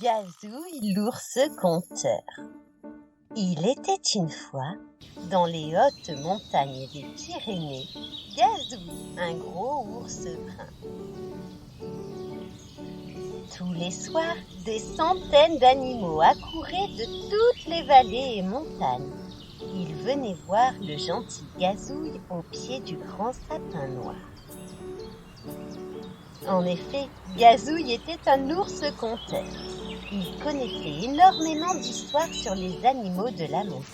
Gazouille l'ours conteur. Il était une fois, dans les hautes montagnes des Pyrénées, Gazouille, un gros ours brun. Tous les soirs, des centaines d'animaux accouraient de toutes les vallées et montagnes. Ils venaient voir le gentil Gazouille au pied du grand sapin noir. En effet, Gazouille était un ours conteur. Il connaissait énormément d'histoires sur les animaux de la montagne.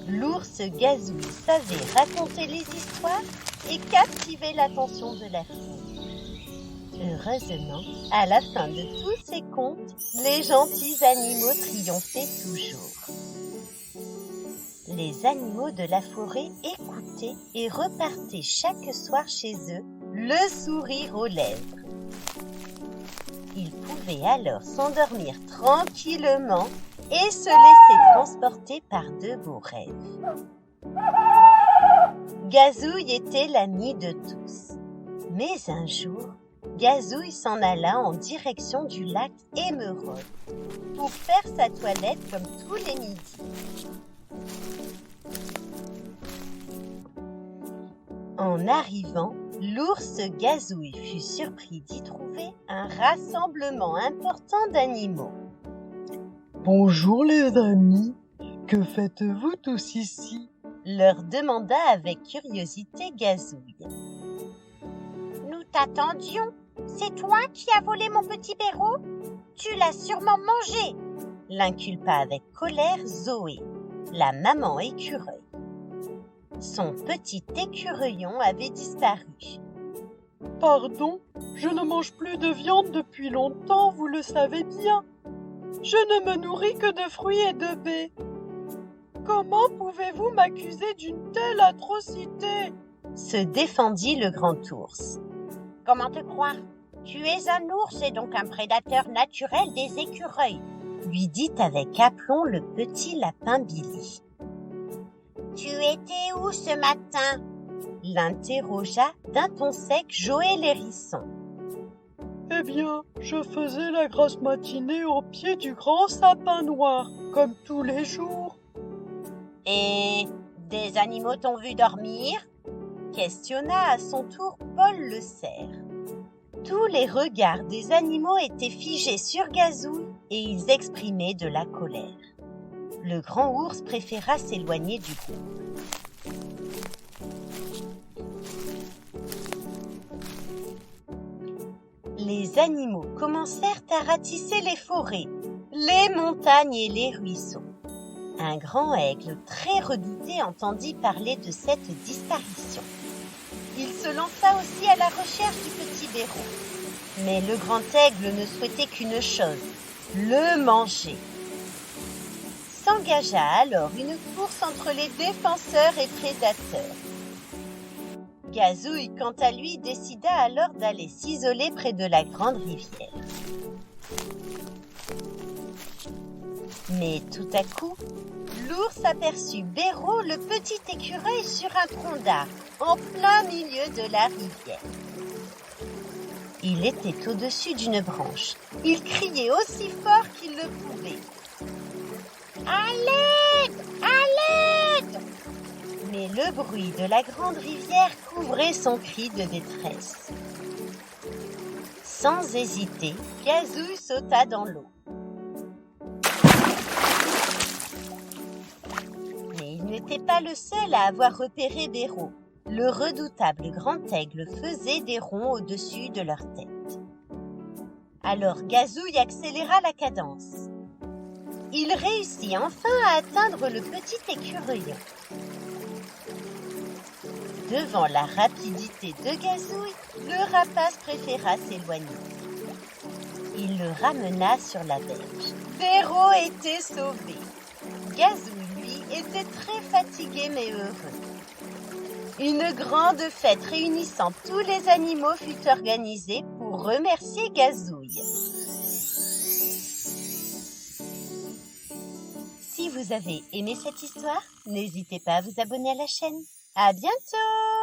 L'ours Gazouille savait raconter les histoires et captiver l'attention de la foule. Heureusement, à la fin de tous ces contes, les gentils animaux triomphaient toujours. Les animaux de la forêt écoutaient et repartaient chaque soir chez eux, le sourire aux lèvres. Ils pouvaient alors s'endormir tranquillement et se laisser transporter par de beaux rêves. Gazouille était l'ami de tous. Mais un jour, Gazouille s'en alla en direction du lac Émeraude pour faire sa toilette comme tous les midis. En arrivant, l'ours Gazouille fut surpris d'y trouver un rassemblement important d'animaux. « Bonjour les amis, que faites-vous tous ici ?» leur demanda avec curiosité Gazouille. « Nous t'attendions. C'est toi qui as volé mon petit Béraud ? Tu l'as sûrement mangé !» l'inculpa avec colère Zoé, la maman écureuil. Son petit écureuillon avait disparu. « Pardon, je ne mange plus de viande depuis longtemps, vous le savez bien. Je ne me nourris que de fruits et de baies. Comment pouvez-vous m'accuser d'une telle atrocité ?» se défendit le grand ours. « Comment te croire ? Tu es un ours et donc un prédateur naturel des écureuils, lui dit avec aplomb le petit lapin Billy. « Tu étais où ce matin ?» l'interrogea d'un ton sec Joël Hérisson. « Eh bien, je faisais la grasse matinée au pied du grand sapin noir, comme tous les jours. »« Et des animaux t'ont vu dormir ?» questionna à son tour Paul le cerf. Tous les regards des animaux étaient figés sur Gazouille et ils exprimaient de la colère. Le grand ours préféra s'éloigner du groupe. Les animaux commencèrent à ratisser les forêts, les montagnes et les ruisseaux. Un grand aigle très redouté entendit parler de cette disparition. Il se lança aussi à la recherche du petit Béraud. Mais le grand aigle ne souhaitait qu'une chose, le manger. S'engagea alors une course entre les défenseurs et prédateurs. Gazouille, quant à lui, décida alors d'aller s'isoler près de la grande rivière. Mais tout à coup, l'ours aperçut Béraud, le petit écureuil, sur un tronc d'arbre, en plein milieu de la rivière. Il était au-dessus d'une branche. Il criait aussi fort qu'il le pouvait. « À l'aide ! À l'aide !» Mais le bruit de la grande rivière couvrait son cri de détresse. Sans hésiter, Gazouille sauta dans l'eau. Mais il n'était pas le seul à avoir repéré Béraud. Le redoutable grand aigle faisait des ronds au-dessus de leur tête. Alors Gazouille accéléra la cadence. Il réussit enfin à atteindre le petit écureuil. Devant la rapidité de Gazouille, le rapace préféra s'éloigner. Il le ramena sur la berge. Béraud était sauvé. Gazouille, lui, était très fatigué mais heureux. Une grande fête réunissant tous les animaux fut organisée pour remercier Gazouille. Si vous avez aimé cette histoire, n'hésitez pas à vous abonner à la chaîne. À bientôt!